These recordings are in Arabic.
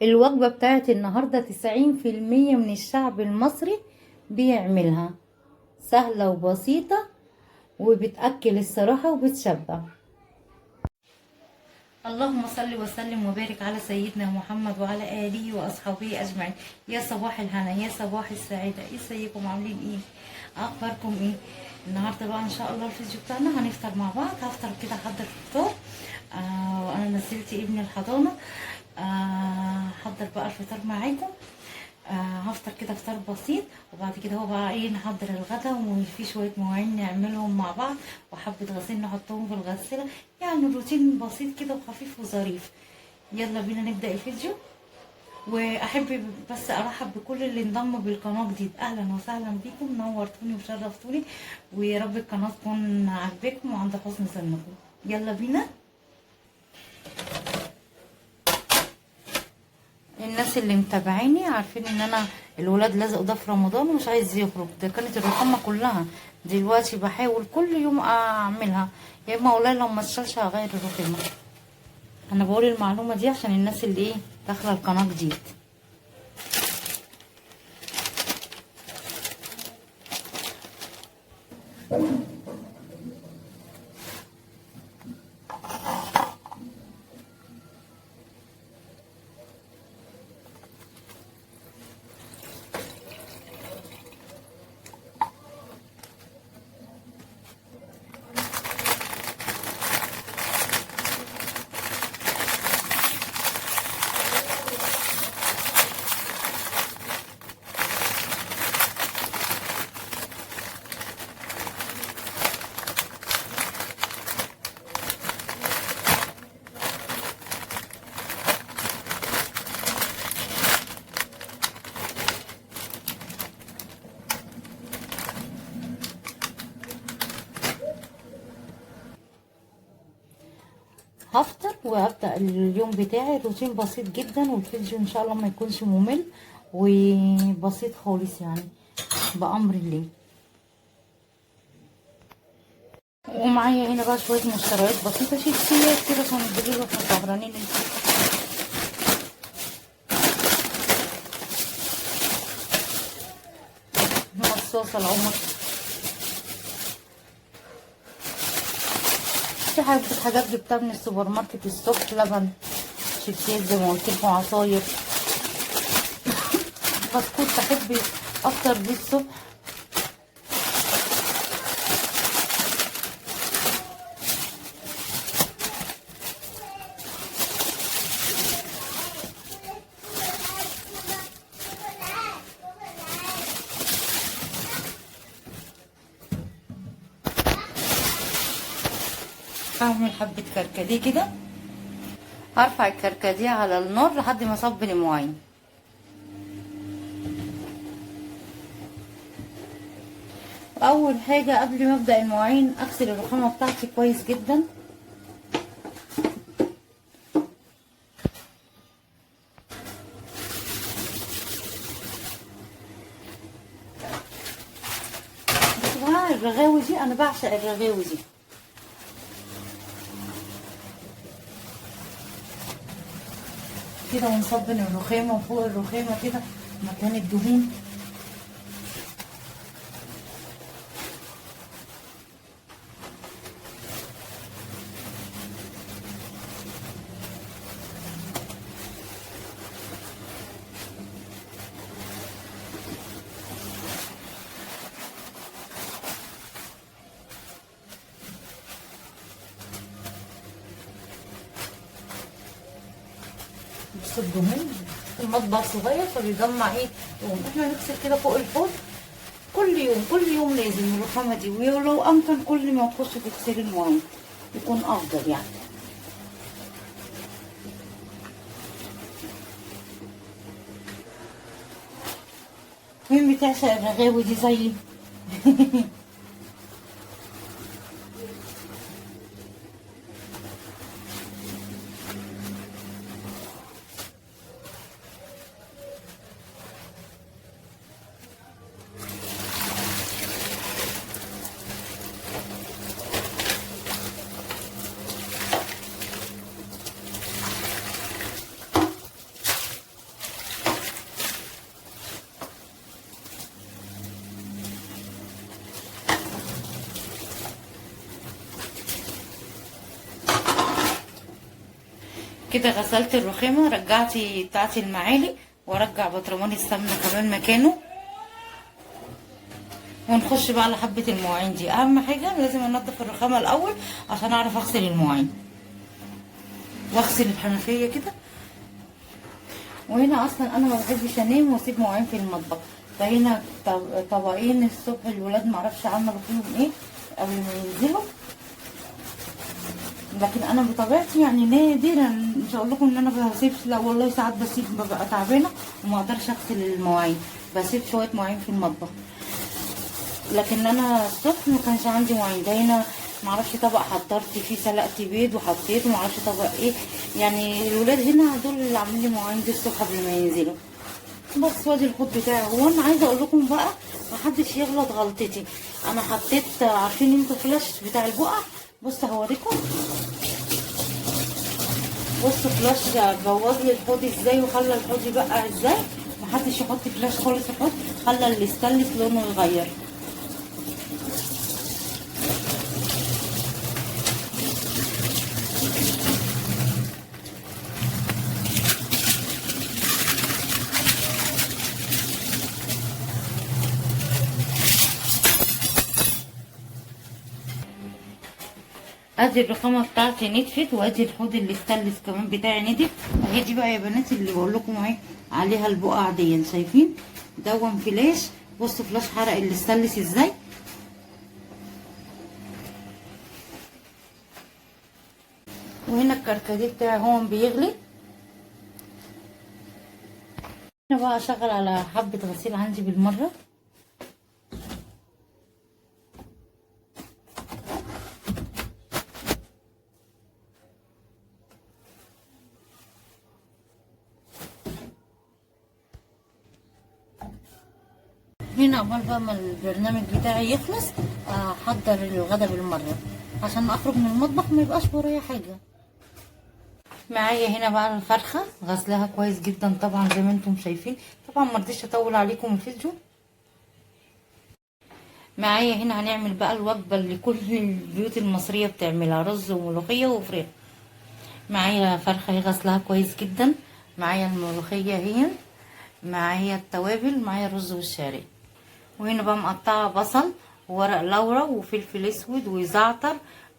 الوجبة بتاعت النهاردة 90% من الشعب المصري بيعملها، سهلة وبسيطة وبتأكل الصراحة وبتشبع. اللهم صل وسلم وبارك على سيدنا محمد وعلى آله وأصحابه أجمعين. يا صباح الهنا، يا صباح السعادة، ازيكم عاملين ايه؟ أخباركم ايه؟ النهاردة بقى إن شاء الله الفيديو بتاعنا هنفطر مع بعض. هفطر كده، حضر الفطار. وأنا نزلت ابني الحضانة. حضر بقى الفطار معاكم. هفطر كده فطار بسيط، وبعد كده هو بقى ايه، نحضر الغدا وفي شويه مواعين نعملهم مع بعض، وحبه غسيل نحطهم في الغساله. يعني روتين بسيط كده وخفيف وظريف. يلا بينا نبدا الفيديو. واحب بس ارحب بكل اللي انضموا بالقناه جديد. اهلا وسهلا بيكم، نورتوني وشرفتوني، ويا رب القناه تكون عجبكم وعند حسن ظنكم. يلا بينا. الناس اللي متابعيني عارفين ان انا الولاد لازق ده في رمضان ومش عايز يخرج. ده كانت الرخامه كلها. دلوقتي بحاول كل يوم اعملها، يا اما اقول لو ما اشتغلش هغير الرخامه. انا بقول المعلومه دي عشان الناس اللي ايه داخله القناه جديد. هفطر وابدا اليوم بتاعي. روتين بسيط جدا، والفيديو ان شاء الله ما يكونش ممل وبسيط خالص يعني، بامر الله. ومعايا هنا بقى شويه مشتريات بسيطه، شيبسيات كده كانوا بالليل واحنا سهرانين. مصاصه العمر، في حاجات جبتها من السوبر ماركت الصبح، لبن، شيبسيات زي ما قلت لكم، عصاير، بسكوت بحب افطر بيه الصبح. هعمل حبه كركديه كده. هرفع الكركديه على النار لحد ما اصب المواعين. اول حاجه قبل ما ابدا المواعين اغسل الرخامه بتاعتي كويس جدا. بصوا الرغاوي دي، انا بعشق الرغاوي دي. كده ونصبن الرخامه، وفوق الرخامه كده مكان الدهون. بص الدهون، المطبخ صغير فبيجمع ايه دهون. احنا نغسل كده فوق الحوض كل يوم، كل يوم لازم الرخامه دي، ولو امكن كل ما تخش تغسلي المواعين يكون افضل يعني. مين بتعشق الرغاوي دي زيي؟ كده غسلت الرخامة، رجعتي بتاعتي المعالق، وارجع برطمان السمنة كمان مكانه. ونخش بقى على حبة المواعين دي. اهم حاجة لازم انضف الرخامة الاول عشان اعرف اغسل المواعين، واغسل الحنفية كده. وهنا اصلا انا ما بحبش انام واسيب مواعين في المطبخ، فهنا طبقين الصبح الولاد معرفش عملوا فيهم ايه قبل ما ينزلوا. لكن انا بطبيعتي يعني نادرا، مش هقول لكم ان انا ما بسيبش، لا والله ساعات بسيب، ببقى تعبانه وما اقدرش اغسل المواعين، بسيب شويه مواعين في المطبخ. لكن انا الصبح ما كانش عندي مواعين. ده هنا معرفش طبق حضرت فيه، سلقت بيض وحطيته، معرفش طبق ايه يعني. الولاد هنا دول اللي عاملين لي مواعين دي الصبح قبل ما ينزلوا. بس وادي الحوض بتاعي. هو انا عايزه اقول لكم بقى محدش يغلط غلطتي. انا حطيت، عارفين انتوا فلاش بتاع البقع؟ بصوا هوريكم. بصوا فلاش بوظ لي الحوض ازاي، وخلى الحوض يبقع ازاي. محدش يحط فلاش خالص في الحوض، خلى الاستانلس لونه يغير. ادي الرخامه بتاعتي نتفت، وادي الحوض الاستانلس كمان بتاعي نضف. اهي دي بقى يا بنات اللي بقول لكم اهي عليها البقع دي، شايفين؟ دون فلاش. بصوا فلاش حرق الاستانلس ازاي. وهنا الكركديه بتاعي هو بيغلي. هنا بقى اشغل على حبه غسيل عندي بالمره. هنا عقبال بقى ما البرنامج بتاعي يخلص احضر الغدا بالمره، عشان اخرج من المطبخ ما يبقاش ورايا حاجه. معايا هنا بقى الفرخه غسلها كويس جدا طبعا زي ما انتم شايفين. طبعا ما رضيتش اطول عليكم الفيديو. معايا هنا هنعمل بقى الوجبه اللي كل البيوت المصريه بتعملها، رز وملوخيه وفراخ. معايا فرخه هي غسلها كويس جدا، معايا الملوخيه هي، معايا التوابل، معايا الرز والشعريه. وهنا بقى مقطعه بصل وورق لورا وفلفل اسود وزعتر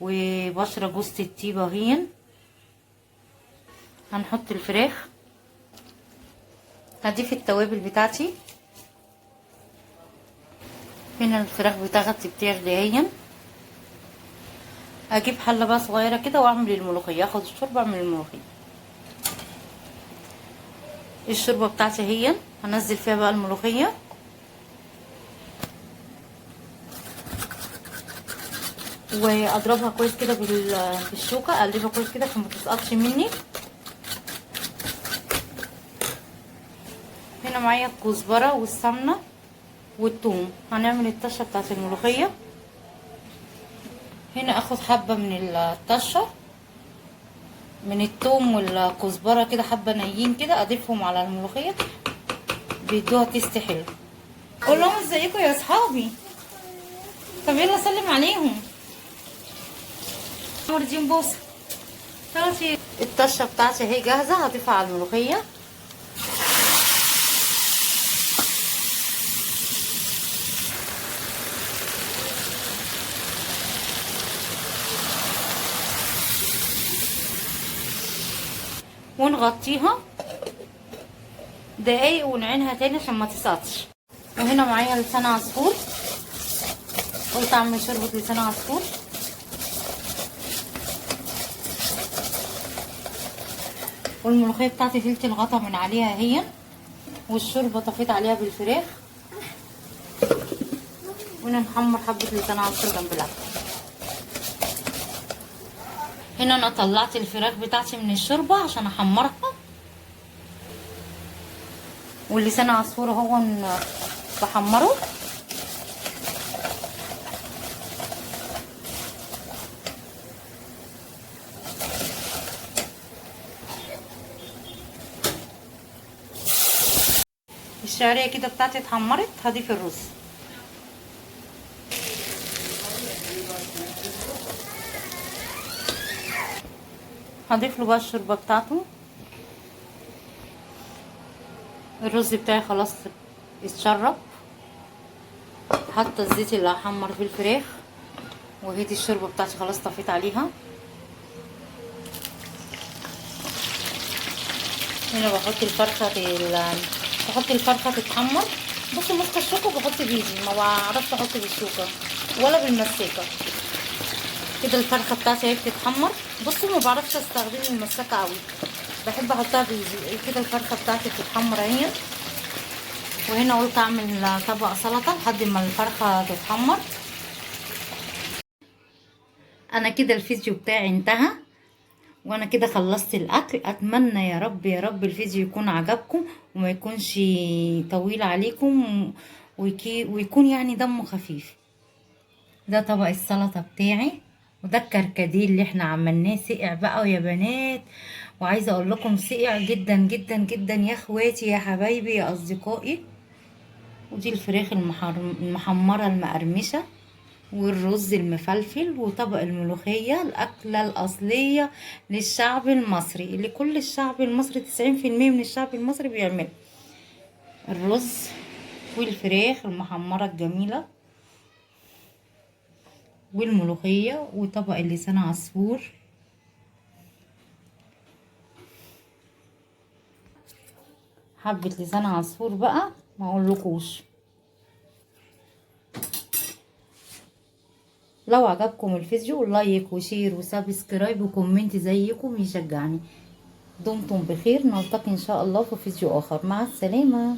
وبشره جوز الطيبه هي. هنحط الفراخ، هضيف التوابل بتاعتي. هنا الفراخ بتاعتي بتغلي اهي. اجيب حله بقى صغيره كده واعمل الملوخيه، اخد الشوربه اعمل الملوخيه. الشوربه بتاعتي هي هنزل فيها بقى الملوخيه. واضربها كويس كده بالشوكه، اقلبها كويس كده عشان ما تسقطش مني. هنا معايا الكزبره والسمنه والثوم، هنعمل الطشه بتاعت الملوخيه. هنا اخد حبه من الطشه من الثوم والكزبره كده، حبه نيين كده اضيفهم على الملوخيه، بيدوها تيست حلو. قول لهم ازيكم يا اصحابي. طب يلا سلم عليهم. وردين بوسه. خلاص الطشه بتاعتي اهي جاهزه، هضيفها على الملوخيه. ونغطيها دقايق ونعينها تاني عشان ما تسقطش. وهنا معايا لسان عصفور، قلت اعمل شوربه لسان عصفور. والملوخيه بتاعتي شلت الغطا من عليها هي، والشوربه طفيت عليها بالفراخ. ونحمر حبه لسان عصفور جنب اللحمه. هنا انا طلعت الفراخ بتاعتي من الشوربه عشان احمرها، واللسان عصفور اهو بحمره. الشعريه كده بتاعتي اتحمرت، هضيف الرز. هضيف له بقى الشوربه بتاعته. الرز بتاعي خلاص اتشرب، حاطه الزيت اللي هحمر فيه الفراخ، وهدي الشوربه بتاعتي خلاص طفيت عليها. هنا بحط الفرخه بحط الفرخه تتحمر. بصوا ماسكه الشوكه وبحط بايدي، ما بعرفش احط بالشوكه ولا بالمساكه. كده الفرخه بتاعتي اهي بتتحمر. بصوا ما بعرفش استخدم المساكه قوي، بحب احطها بايدي. كده الفرخه بتاعتي بتتحمر اهي. وهنا قلت اعمل طبق سلطه لحد ما الفرخه تتحمر. انا كده الفيديو بتاعي انتهى، وانا كده خلصت الاكل. اتمنى يا رب يا رب الفيديو يكون عجبكم وما يكونش طويل عليكم، ويكون يعني دمه خفيف. ده طبق السلطه بتاعي، وده الكركديه اللي احنا عملناه. سقع بقى يا بنات، وعايزه اقول لكم سقع جدا جدا جدا يا اخواتي يا حبايبي يا اصدقائي. ودي الفراخ المحمره المقرمشه، والرز المفلفل، وطبق الملوخية، الأكلة الأصلية للشعب المصري، اللي كل الشعب المصري 90% من الشعب المصري بيعمل. الرز والفراخ المحمرة الجميلة والملوخية، وطبق اللسان عصفور. حبة لسان عصفور بقى ما اقولكوش. لو عجبكم الفيديو لايك وشير وسبسكرايب وكومنت زيكم يشجعني. دمتم بخير، نلتقي ان شاء الله في فيديو اخر. مع السلامة.